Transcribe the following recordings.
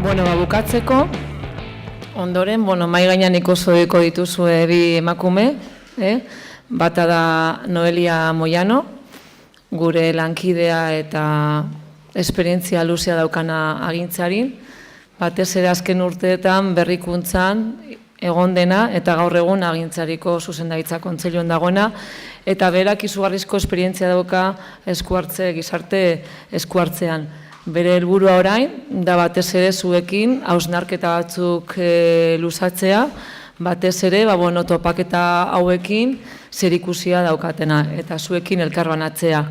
Bukatzeko, ondoren, mai gainean ikusuko dituzue bi emakume, bata da Noelia Moyano, gure lankidea eta esperientzia luzea daukana agintzarin, batez ere azken urteetan berrikuntzan egon dena eta gaur egun agintzariko zuzendaritza kontseiluan dagoena, eta berak izugarrizko esperientzia dauka eskuhartze, gizarte eskuhartzean. Bere helburua orain, da batez ere zuekin hausnarketa batzuk luzatzea, batez ere topaketa hauekin zerikusia daukatena eta zuekin elkarbanatzea.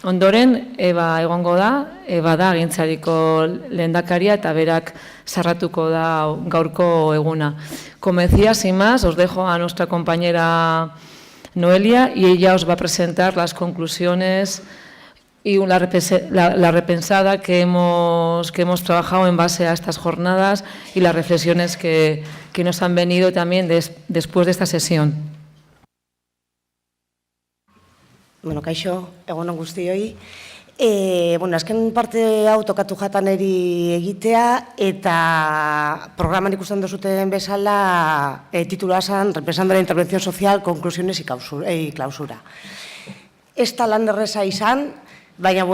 Ondoren, Eba egongo da, Eba da agintzariko lehendakaria eta berak sarratuko da gaurko eguna. Como decía, sin más, os dejo a nuestra compañera Noelia y ella os va a presentar las conclusiones y la repensada que hemos trabajado en base a estas jornadas y las reflexiones que nos han venido también después de esta sesión. Kaixo, egun on guztioi. Azken parte hau tokatu jataneri egitea eta programan ikusten duzuten bezala titulua zen Repensando la intervención social, conclusiones y clausura. Ez da lan erreza izan, baina,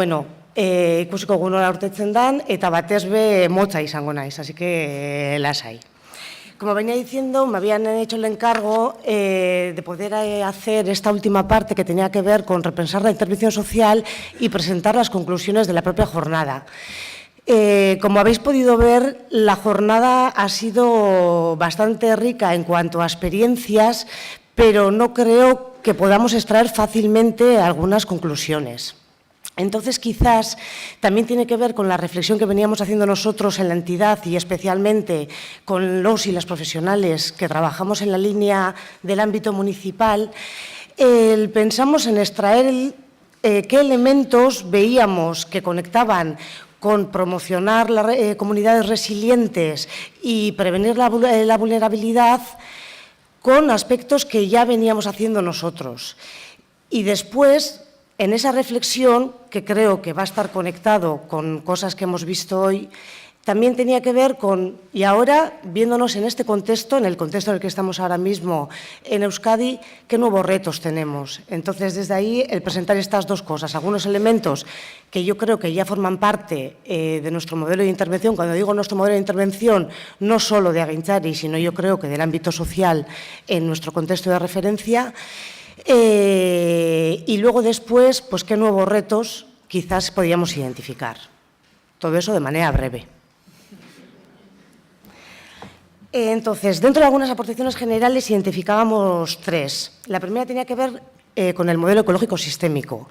ikusiko gunora urtetzen dan, eta batez be motza izango naiz, así que lasai. Como venía diciendo, me habían hecho el encargo de poder hacer esta última parte que tenía que ver con repensar la intervención social y presentar las conclusiones de la propia jornada. Como habéis podido ver, la jornada ha sido bastante rica en cuanto a experiencias, pero no creo que podamos extraer fácilmente algunas conclusiones. Entonces, quizás también tiene que ver con la reflexión que veníamos haciendo nosotros en la entidad y especialmente con los y las profesionales que trabajamos en la línea del ámbito municipal. Pensamos en extraer qué elementos veíamos que conectaban con promocionar las comunidades resilientes y prevenir la vulnerabilidad con aspectos que ya veníamos haciendo nosotros. Y después, en esa reflexión, que creo que va a estar conectado con cosas que hemos visto hoy, también tenía que ver con, y ahora, viéndonos en este contexto, en el contexto en el que estamos ahora mismo en Euskadi, qué nuevos retos tenemos. Entonces, desde ahí, el presentar estas dos cosas, algunos elementos que yo creo que ya forman parte de nuestro modelo de intervención. Cuando digo nuestro modelo de intervención, no solo de Agintzari, sino yo creo que del ámbito social en nuestro contexto de referencia. Y luego después, pues qué nuevos retos quizás podíamos identificar. Todo eso de manera breve. Entonces, dentro de algunas aportaciones generales identificábamos tres. La primera tenía que ver con el modelo ecológico sistémico.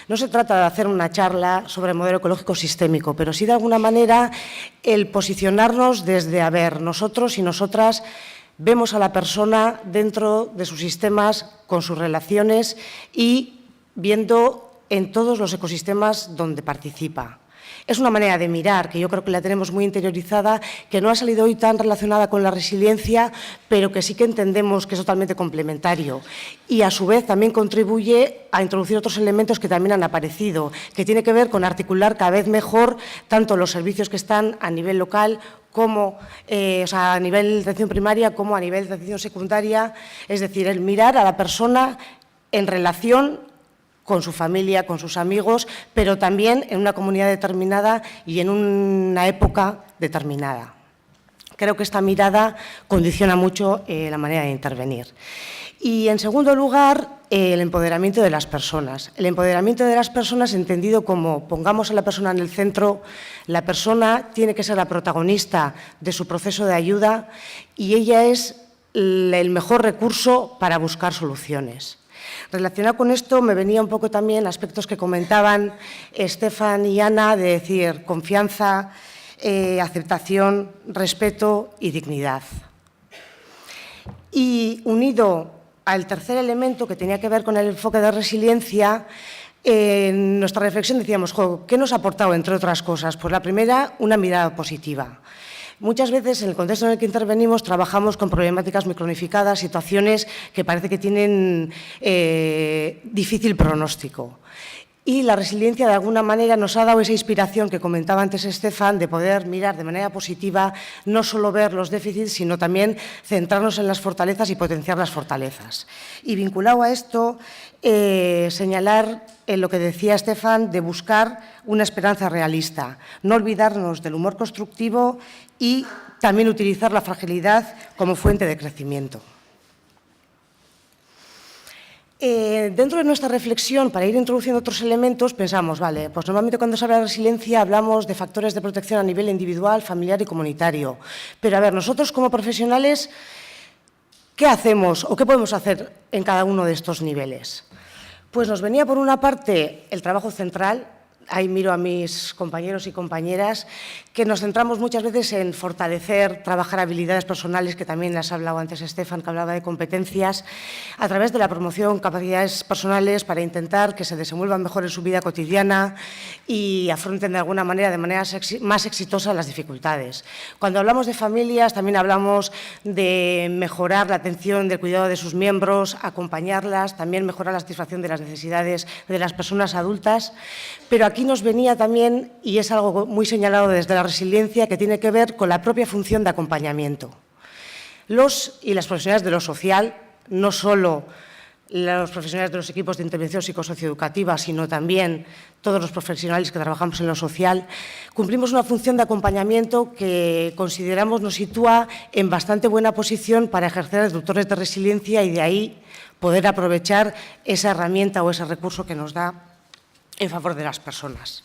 No se trata de hacer una charla sobre el modelo ecológico sistémico, pero sí de alguna manera el posicionarnos desde, nosotros y nosotras vemos a la persona dentro de sus sistemas, con sus relaciones y viendo en todos los ecosistemas donde participa. Es una manera de mirar que yo creo que la tenemos muy interiorizada, que no ha salido hoy tan relacionada con la resiliencia, pero que sí que entendemos que es totalmente complementario. Y a su vez también contribuye a introducir otros elementos que también han aparecido, que tiene que ver con articular cada vez mejor tanto los servicios que están a nivel local como a nivel de atención primaria como a nivel de atención secundaria, es decir, el mirar a la persona en relación con su familia, con sus amigos, pero también en una comunidad determinada y en una época determinada. Creo que esta mirada condiciona mucho la manera de intervenir. Y, en segundo lugar, el empoderamiento de las personas. El empoderamiento de las personas entendido como pongamos a la persona en el centro, la persona tiene que ser la protagonista de su proceso de ayuda y ella es el mejor recurso para buscar soluciones. Relacionado con esto me venía un poco también aspectos que comentaban Estefan y Ana, de decir confianza, aceptación, respeto y dignidad. Y unido al tercer elemento que tenía que ver con el enfoque de resiliencia, en nuestra reflexión decíamos, ¿qué nos ha aportado, entre otras cosas? Pues la primera, una mirada positiva. Muchas veces, en el contexto en el que intervenimos, trabajamos con problemáticas muy cronificadas, situaciones que parece que tienen difícil pronóstico. y la resiliencia de alguna manera nos ha dado esa inspiración que comentaba antes Estefan, de poder mirar de manera positiva, no solo ver los déficits, sino también centrarnos en las fortalezas y potenciar las fortalezas. Y vinculado a esto, señalar lo que decía Estefan de buscar una esperanza realista, no olvidarnos del humor constructivo y también utilizar la fragilidad como fuente de crecimiento. Dentro de nuestra reflexión, para ir introduciendo otros elementos, pensamos, vale, pues normalmente cuando se habla de resiliencia hablamos de factores de protección a nivel individual, familiar y comunitario. Pero a ver, nosotros como profesionales, ¿qué hacemos o qué podemos hacer en cada uno de estos niveles? Pues nos venía por una parte el trabajo central. Ahí miro a mis compañeros y compañeras, que nos centramos muchas veces en fortalecer, trabajar habilidades personales, que también las ha hablado antes Estefan, que hablaba de competencias, a través de la promoción, capacidades personales para intentar que se desenvuelvan mejor en su vida cotidiana y afronten de alguna manera más exitosa las dificultades. Cuando hablamos de familias, también hablamos de mejorar la atención, del cuidado de sus miembros, acompañarlas, también mejorar la satisfacción de las necesidades de las personas adultas, pero aquí nos venía también, y es algo muy señalado desde la resiliencia, que tiene que ver con la propia función de acompañamiento. Los y las profesionales de lo social, no solo los profesionales de los equipos de intervención psicosocioeducativa, sino también todos los profesionales que trabajamos en lo social, cumplimos una función de acompañamiento que consideramos nos sitúa en bastante buena posición para ejercer reductores de resiliencia y de ahí poder aprovechar esa herramienta o ese recurso que nos da en favor de las personas.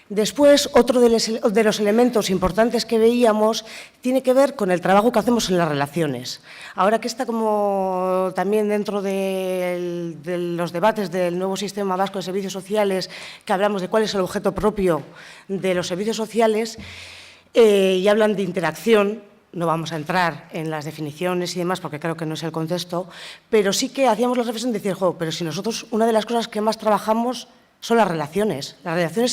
Después, otro de los elementos importantes que veíamos tiene que ver con el trabajo que hacemos en las relaciones. Ahora que está como también dentro de los debates del nuevo sistema vasco de servicios sociales, que hablamos de cuál es el objeto propio de los servicios sociales, y hablan de interacción. No vamos a entrar en las definiciones y demás porque creo que no es el contexto, pero sí que hacíamos la reflexión de decir, pero si nosotros una de las cosas que más trabajamos son las relaciones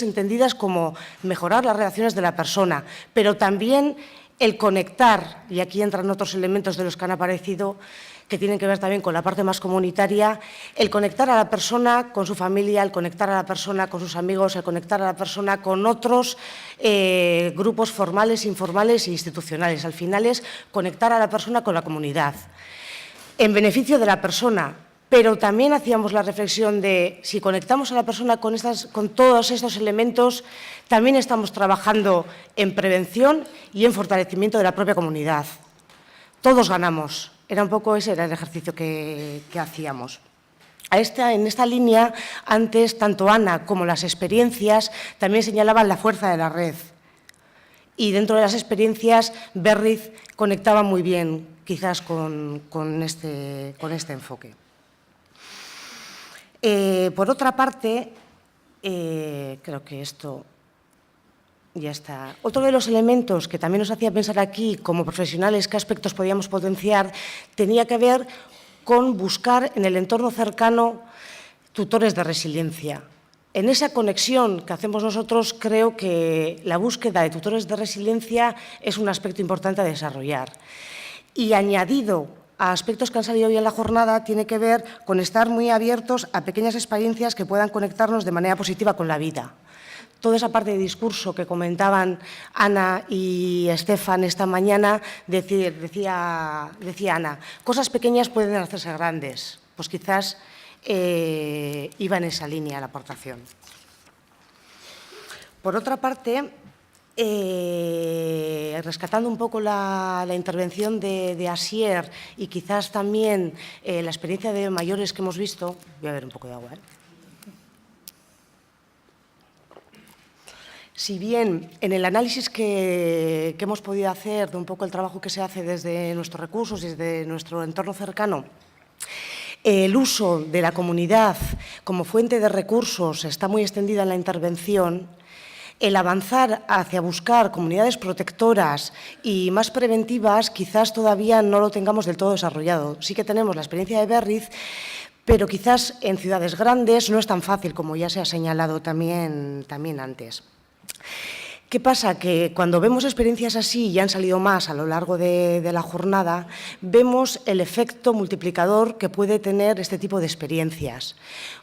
entendidas como mejorar las relaciones de la persona, pero también el conectar, y aquí entran otros elementos de los que han aparecido, que tienen que ver también con la parte más comunitaria, el conectar a la persona con su familia, el conectar a la persona con sus amigos, el conectar a la persona con otros grupos formales, informales e institucionales. Al final es conectar a la persona con la comunidad, en beneficio de la persona, pero también hacíamos la reflexión de si conectamos a la persona con todos estos elementos, también estamos trabajando en prevención y en fortalecimiento de la propia comunidad. Todos ganamos. Era un poco ese era el ejercicio que hacíamos. En esta línea, antes, tanto Ana como las experiencias también señalaban la fuerza de la red. Y dentro de las experiencias, Berriz conectaba muy bien, quizás, con este enfoque. Por otra parte, creo que esto ya está. Otro de los elementos que también nos hacía pensar aquí, como profesionales, qué aspectos podíamos potenciar, tenía que ver con buscar en el entorno cercano tutores de resiliencia. En esa conexión que hacemos nosotros, creo que la búsqueda de tutores de resiliencia es un aspecto importante a desarrollar. Y añadido a aspectos que han salido hoy en la jornada, tiene que ver con estar muy abiertos a pequeñas experiencias que puedan conectarnos de manera positiva con la vida. Toda esa parte de discurso que comentaban Ana y Estefan esta mañana, decía Ana, cosas pequeñas pueden hacerse grandes. Pues quizás iba en esa línea la aportación. Por otra parte, rescatando un poco la intervención de Asier y quizás también la experiencia de mayores que hemos visto, voy a beber un poco de agua, Si bien en el análisis que hemos podido hacer de un poco el trabajo que se hace desde nuestros recursos y desde nuestro entorno cercano, el uso de la comunidad como fuente de recursos está muy extendida en la intervención, el avanzar hacia buscar comunidades protectoras y más preventivas quizás todavía no lo tengamos del todo desarrollado. Sí que tenemos la experiencia de Berriz, pero quizás en ciudades grandes no es tan fácil como ya se ha señalado también antes. ¿Qué pasa? Que cuando vemos experiencias así, y han salido más a lo largo de la jornada, vemos el efecto multiplicador que puede tener este tipo de experiencias.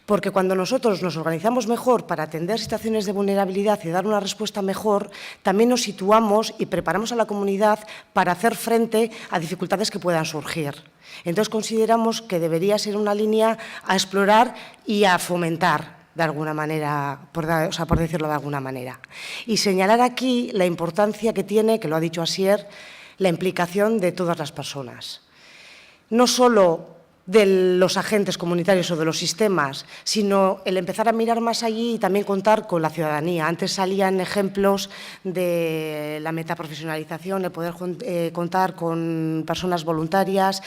Porque cuando nosotros nos organizamos mejor para atender situaciones de vulnerabilidad y dar una respuesta mejor, también nos situamos y preparamos a la comunidad para hacer frente a dificultades que puedan surgir. Entonces, consideramos que debería ser una línea a explorar y a fomentar, de alguna manera, por decirlo de alguna manera. Y señalar aquí la importancia que tiene, que lo ha dicho Asier, la implicación de todas las personas. No solo de los agentes comunitarios o de los sistemas, sino el empezar a mirar más allí y también contar con la ciudadanía. Antes salían ejemplos de la metaprofesionalización, el poder contar con personas voluntarias.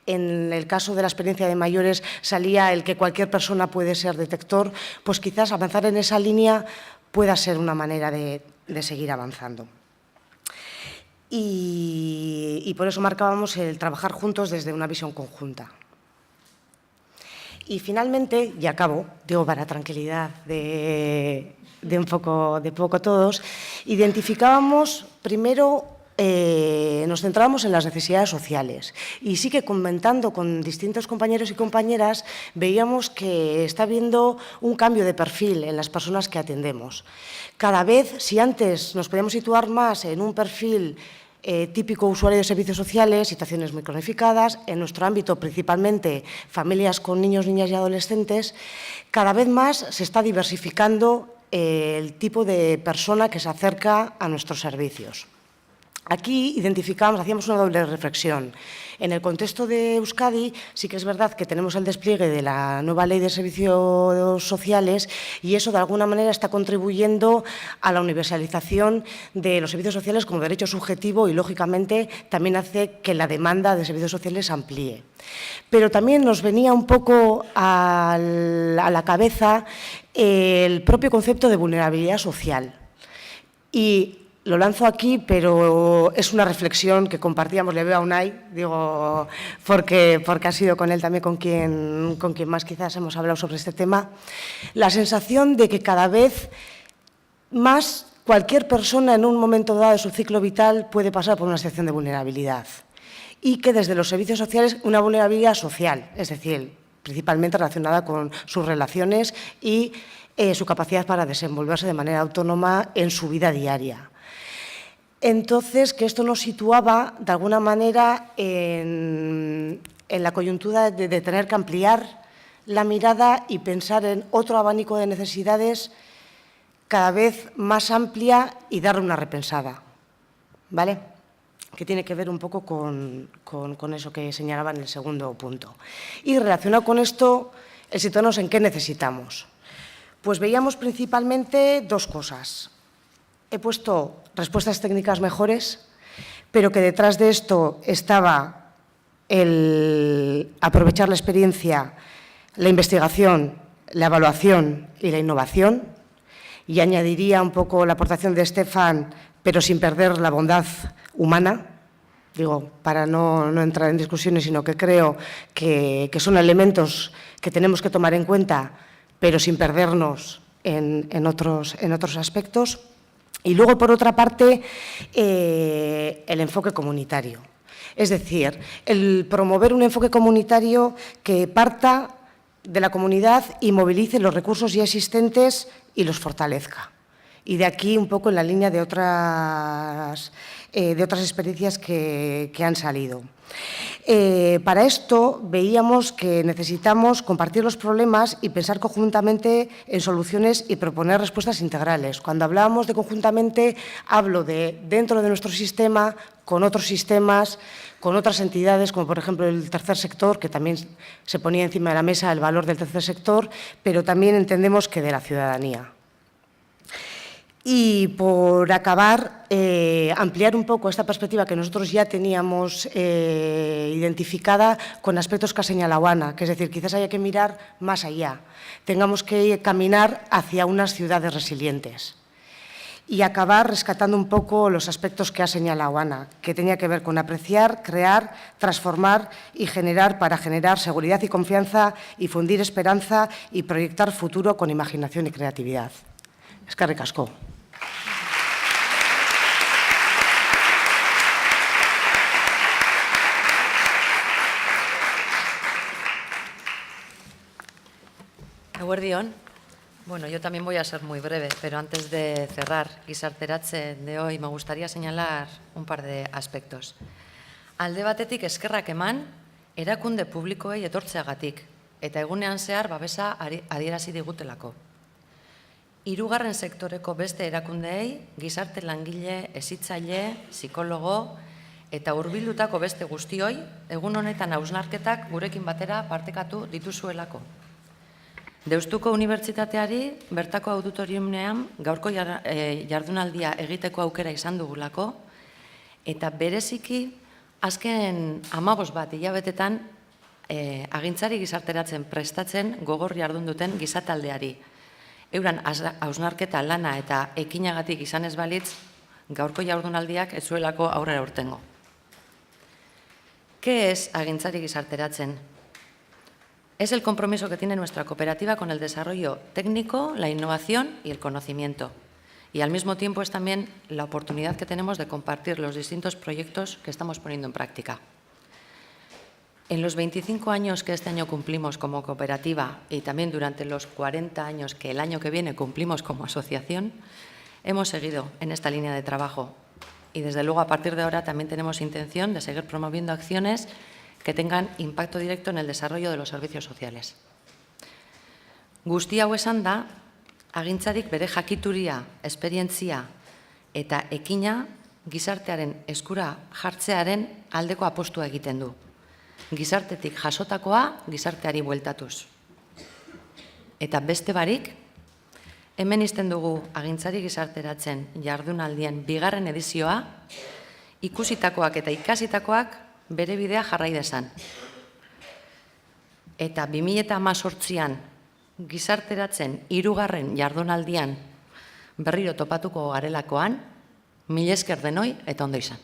En el caso de la experiencia de mayores salía el que cualquier persona puede ser detector, pues quizás avanzar en esa línea pueda ser una manera de seguir avanzando. Y por eso marcábamos el trabajar juntos desde una visión conjunta. Y finalmente, y acabo, digo para tranquilidad de un poco todos, identificábamos primero. Nos centrábamos en las necesidades sociales y sí que comentando con distintos compañeros y compañeras veíamos que está habiendo un cambio de perfil en las personas que atendemos. Cada vez, si antes nos podíamos situar más en un perfil típico usuario de servicios sociales, situaciones muy cronificadas, en nuestro ámbito principalmente familias con niños, niñas y adolescentes, cada vez más se está diversificando el tipo de persona que se acerca a nuestros servicios. Aquí identificamos, hacíamos una doble reflexión. En el contexto de Euskadi sí que es verdad que tenemos el despliegue de la nueva Ley de Servicios Sociales y eso de alguna manera está contribuyendo a la universalización de los servicios sociales como derecho subjetivo y, lógicamente, también hace que la demanda de servicios sociales amplíe. Pero también nos venía un poco a la cabeza el propio concepto de vulnerabilidad social. Y lo lanzo aquí, pero es una reflexión que compartíamos, le veo a Unai, digo, porque ha sido con él también con quien más quizás hemos hablado sobre este tema, la sensación de que cada vez más cualquier persona en un momento dado de su ciclo vital puede pasar por una situación de vulnerabilidad y que desde los servicios sociales una vulnerabilidad social, es decir, principalmente relacionada con sus relaciones y su capacidad para desenvolverse de manera autónoma en su vida diaria. Entonces, que esto nos situaba, de alguna manera, en la coyuntura de tener que ampliar la mirada y pensar en otro abanico de necesidades cada vez más amplia y darle una repensada, ¿vale? Que tiene que ver un poco con eso que señalaba en el segundo punto. Y relacionado con esto, el situarnos en qué necesitamos. Pues veíamos principalmente dos cosas. He puesto respuestas técnicas mejores, pero que detrás de esto estaba el aprovechar la experiencia, la investigación, la evaluación y la innovación. Y añadiría un poco la aportación de Estefan, pero sin perder la bondad humana, digo, para no entrar en discusiones, sino que creo que son elementos que tenemos que tomar en cuenta, pero sin perdernos en otros aspectos. Y luego, por otra parte, el enfoque comunitario. Es decir, el promover un enfoque comunitario que parta de la comunidad y movilice los recursos ya existentes y los fortalezca. Y de aquí un poco en la línea de otras experiencias que han salido. Para esto veíamos que necesitamos compartir los problemas y pensar conjuntamente en soluciones y proponer respuestas integrales. Cuando hablábamos de conjuntamente, hablo de dentro de nuestro sistema, con otros sistemas, con otras entidades, como por ejemplo el tercer sector, que también se ponía encima de la mesa el valor del tercer sector, pero también entendemos que de la ciudadanía. Y por acabar, ampliar un poco esta perspectiva que nosotros ya teníamos identificada con aspectos que ha señalado Ana, que es decir, quizás haya que mirar más allá, tengamos que caminar hacia unas ciudades resilientes y acabar rescatando un poco los aspectos que ha señalado Ana, que tenía que ver con apreciar, crear, transformar y generar para generar seguridad y confianza y fundir esperanza y proyectar futuro con imaginación y creatividad. Eskerrik asko. Eguerdion. Bueno, yo también voy a ser muy breve, pero antes de cerrar Gizarteratzen de hoy, me gustaría señalar un par de aspectos. Alde batetik eskerrak eman, erakunde publikoei etortzeagatik, eta egunean zehar babesa adierazi digutelako. Hirugarren sektoreko beste erakundeei, gizarte langile, hezitzaile, psikologo eta hurbildutako beste guztioi, egun honetan hausnarketak gurekin batera partekatu dituzuelako. Deustuko Unibertsitateari bertako auditoriumean gaurko jardunaldia egiteko aukera izan dugulako, eta bereziki azken 15 bat hilabetetan agintzari gizarteratzen prestatzen gogor jardun duten gizataldeari. Euran hausnarketa lana eta ekinagatik izan ez balitz, gaurko jardunaldiak ez zuelako aurrera urtengo. ¿Qué es agintzari gizarteratzen? Es el compromiso que tiene nuestra cooperativa con el desarrollo técnico, la innovación y el conocimiento. Y al mismo tiempo es también la oportunidad que tenemos de compartir los distintos proyectos que estamos poniendo en práctica. En los 25 años que este año cumplimos como cooperativa y también durante los 40 años que el año que viene cumplimos como asociación, hemos seguido en esta línea de trabajo. Y desde luego a partir de ahora también tenemos intención de seguir promoviendo acciones que tengan impacto directo en el desarrollo de los servicios sociales. Guzti hau esanda, agintzarik bere jakituria, esperientzia eta ekina gizartearen eskura jartzearen aldeko apostua egiten du. Gizartetik jasotakoa gizarteari bueltatuz. Eta beste barik, hemen izten dugu agintzari gizarteratzen jardunaldien bigarren edizioa, ikusitakoak eta ikasitakoak bere bidea jarrai dezan. Eta 2018an gizarteratzen 3. jardunaldian berriro topatuko garelakoan, mila esker denoi eta ondo izan.